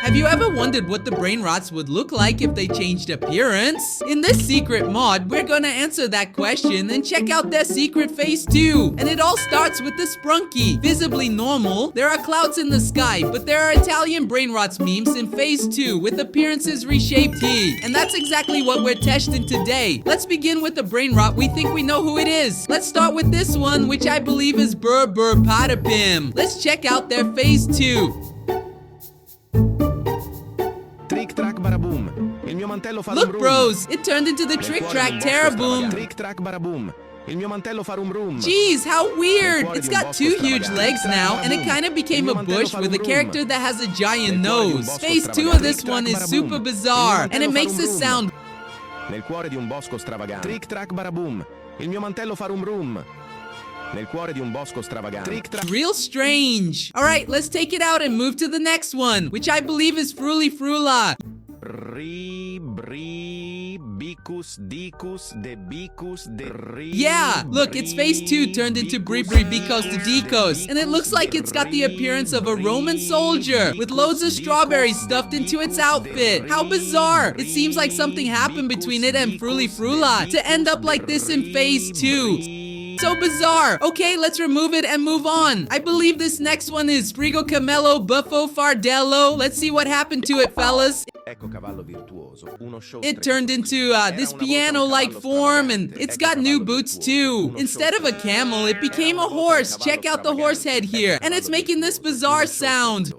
Have you ever wondered what the Brainrots would look like if they changed appearance? In this secret mod, we're gonna answer that question and check out their secret phase 2. And it all starts with the Sprunki. Visibly normal, there are clouds in the sky, but there are Italian Brainrots memes in phase 2 with appearances reshaped T. And that's exactly what we're testing today. Let's begin with the Brainrot we think we know who it is. Let's start with this one, which I believe is Patapim. Let's check out their phase 2. Look, bros, it turned into the Trick Track Teraboom. Jeez, how weird! It's got 2 huge legs now, and it kind of became a bush with a character that has a giant nose. Phase 2 of this one is super bizarre, and it makes this sound. Nel cuore di un bosco stravagante. Trick track baraboom. Il mio mantello fa rum rum. Nel cuore di un bosco stravagante. Real strange. Alright, let's take it out and move to the next one, which I believe is Fruli Frula. Yeah, look, it's phase 2 turned into Bri Bicos de Decos, and it looks like it's got the appearance of a Roman soldier with loads of strawberries stuffed into its outfit. How bizarre! It seems like something happened between it and Fruli Frula to end up like this in phase 2. So bizarre. Okay, let's remove it and move on. I believe this next one is Sprigo Camello Buffo Fardello. Let's see what happened to it, fellas. It turned into this piano-like form, and it's got new boots too. Instead of a camel, it became a horse. Check out the horse head here, and it's making this bizarre sound.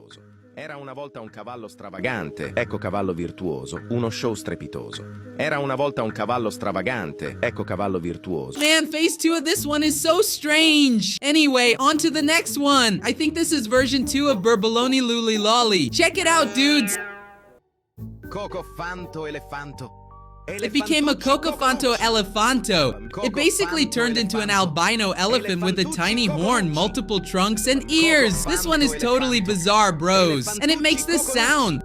Era una volta un cavallo stravagante, ecco cavallo virtuoso, uno show strepitoso. Era una volta un cavallo stravagante, ecco cavallo virtuoso. Man, phase 2 of this one is so strange. Anyway, on to the next one. I think this is version 2 of Burbaloni Luli Lolly. Check it out, dudes. Coco Fanto Elefanto. It became a Cocofanto Elefanto. It basically turned into an albino elephant with a tiny horn, multiple trunks, and ears. This one is totally bizarre, bros. And it makes this sound.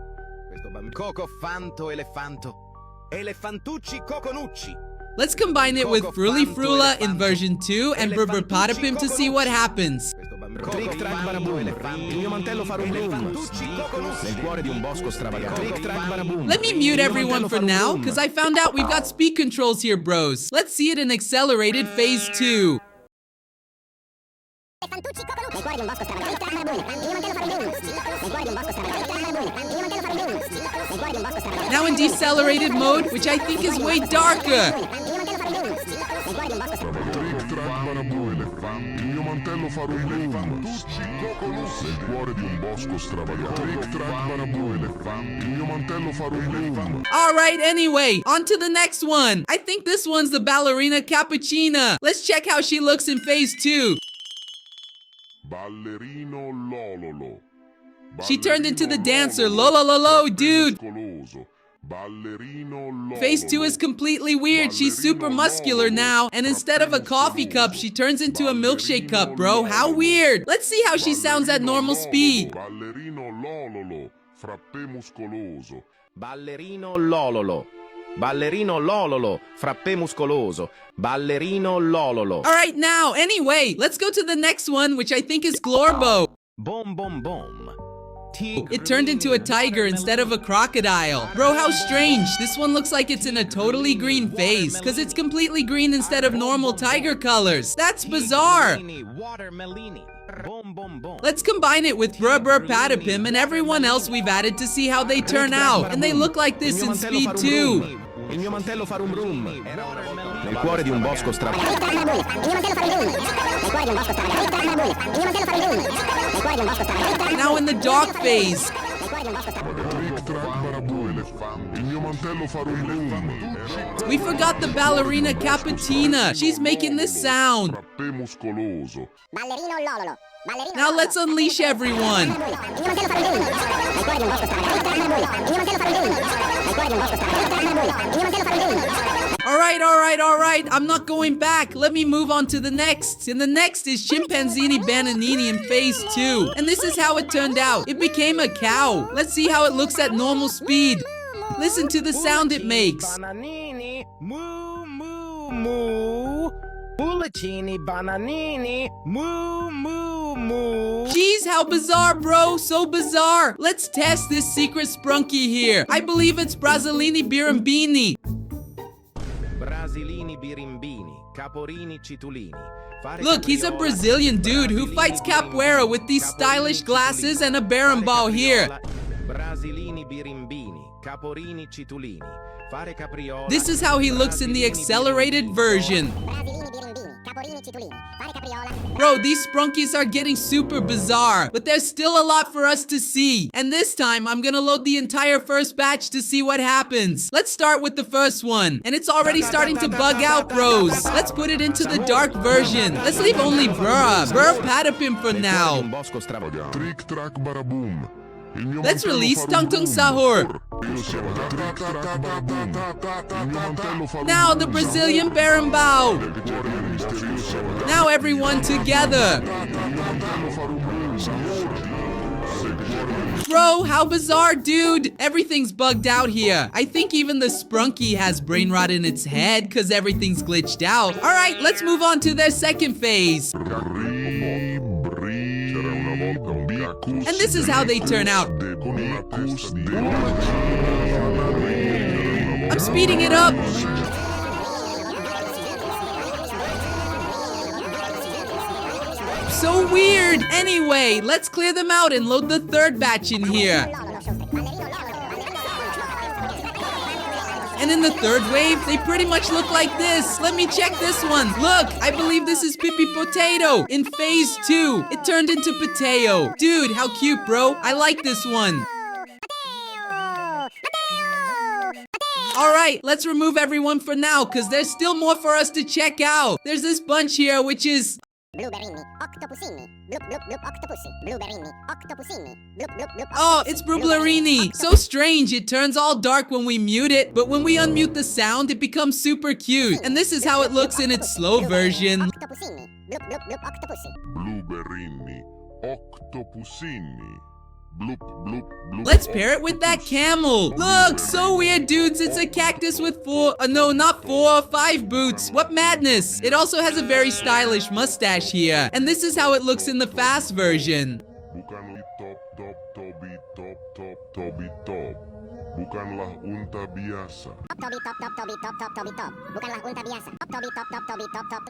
Cocofanto Elefanto. Elefantucci Coconucci. Let's combine it with Fruli Frula in version 2 and Patapim to see what happens. Trick track baraboom. Il mio mantello fa rum rum. Nel cuore di un bosco stravagante. Trick track baraboom. Let me mute everyone for now, because I found out we've got speed controls here, bros. Let's see it in accelerated phase 2. Now in decelerated mode, which I think is way darker. Alright, anyway, on to the next one. I think this one's the ballerina Cappuccina. Let's check how she looks in phase 2. Ballerino Lololo. She turned into the dancer, Lolololo, dude. Phase 2 is completely weird. She's super muscular now, and instead of a coffee cup, she turns into a milkshake cup, bro. How weird. Let's see how she sounds at normal speed. Ballerino Lololo, frappè muscoloso. Ballerino Lololo. Ballerino Lololo, frappè muscoloso. Ballerino Lololo. Alright, now, anyway, let's go to the next one, which I think is Glorbo. Bom bom bom. It turned into a tiger instead of a crocodile. Bro, how strange. This one looks like it's in a totally green phase, because it's completely green instead of normal tiger colors. That's bizarre. Let's combine it with Patapim and everyone else we've added to see how they turn out. And they look like this in Speed 2. Il mio mantello fa rum rum. Nel cuore di un bosco stravagante. Now in the dark phase. We forgot the ballerina Cappuccina. She's making this sound. Now let's unleash everyone. Alright. I'm not going back. Let me move on to the next. And the next is Chimpanzini Bananini in phase 2. And this is how it turned out. It became a cow. Let's see how it looks at normal speed. Listen to the sound it makes. Bananini, moo moo moo. Pullicini, bananini, moo, moo, moo. Jeez, how bizarre, bro. So bizarre. Let's test this secret Sprunki here. I believe it's Brasilini Birimbini. Brasilini, birimbini, caporini, citulini. Look, he's a Brazilian dude who fights capoeira with these stylish glasses and a berimbau here. Brasilini, birimbini, caporini, citulini. This is how he looks in the accelerated version. Bro, these Sprunkis are getting super bizarre, but there's still a lot for us to see. And this time, I'm gonna load the entire first batch to see what happens. Let's start with the first one. And it's already starting to bug out, bros. Let's put it into the dark version. Let's leave only Burr Patapim for now. Trick track baraboom. Let's release Tung Tung Sahur. Now the Brazilian berimbau. Now everyone together. Bro, how bizarre, dude. Everything's bugged out here. I think even the Sprunki has brain rot in its head because everything's glitched out. All right, let's move on to their second phase. And this is how they turn out. I'm speeding it up. So weird. Anyway, let's clear them out and load the third batch in here. And in the third wave, they pretty much look like this. Let me check this one. Look, I believe this is Pipi Potato. In phase 2, it turned into Potato. Dude, how cute, bro. I like this one. Alright, let's remove everyone for now, because there's still more for us to check out. There's this bunch here, which is... Oh, it's Brublerini. So strange, it turns all dark when we mute it, but when we unmute the sound, it becomes super cute. And this is how it looks in its slow version. Blueberrini, octopusini. Bloop, bloop, bloop. Let's pair it with that camel. Look, so weird, dudes. It's a cactus with 5 boots. What madness. It also has a very stylish mustache here. And this is how it looks in the fast version. Bukanlah top, top, tobi, top, top, tobi, top. Bukanlah unta biasa.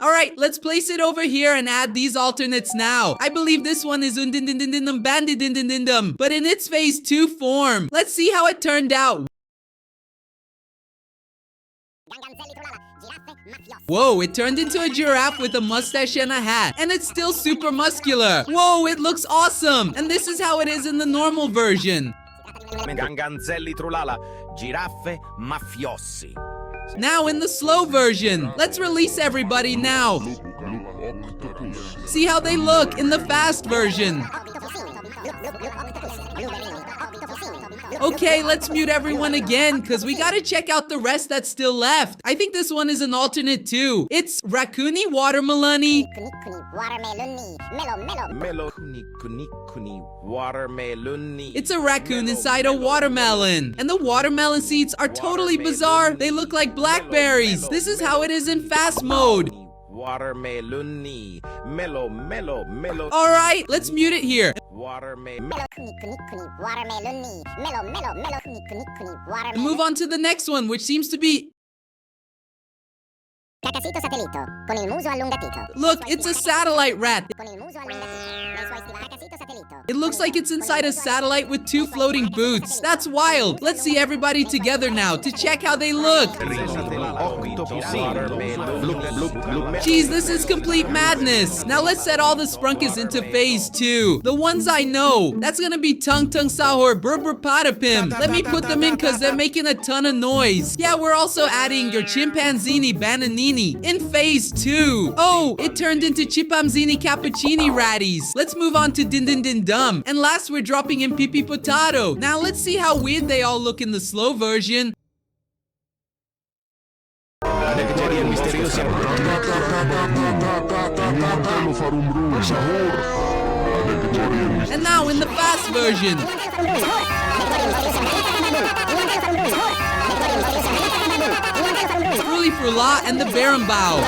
Alright, let's place it over here and add these alternates now. I believe this one is undindindindindum bandidindindindum, but in its phase 2 form. Let's see how it turned out. Whoa, it turned into a giraffe with a mustache and a hat. And it's still super muscular. Whoa, it looks awesome. And this is how it is in the normal version. Ganganzelli trulala, giraffe mafiosi. Now in the slow version. Let's release everybody now. See how they look in the fast version. Okay, let's mute everyone again, because we gotta check out the rest that's still left. I think this one is an alternate too. It's Raccoony Watermelony. It's a raccoon inside a watermelon. And the watermelon seeds are totally bizarre. They look like blackberries. This is how it is in fast mode. Watermeloni, melo, melo, melo. Alright, let's mute it here. And move on to the next one, which seems to be... Look, it's a satellite rat. It looks like it's inside a satellite with 2 floating boots. That's wild. Let's see everybody together now to check how they look. Jeez, this is complete madness. Now let's set all the Sprunkas into phase 2. The ones I know. That's gonna be Tung Tung Sahur, Burr Patapim. Let me put them in because they're making a ton of noise. Yeah, we're also adding your Chimpanzini Bananini in phase 2. Oh, it turned into Chipamzini Cappuccini Ratties. Let's move on to Din Din Din Dum. And last, we're dropping in Pipi Potato. Now let's see how weird they all look in the slow version. And now in the fast version. Spruli Frula and the Berimbau.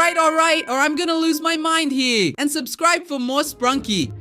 Alright, or I'm gonna lose my mind here. And subscribe for more Sprunki.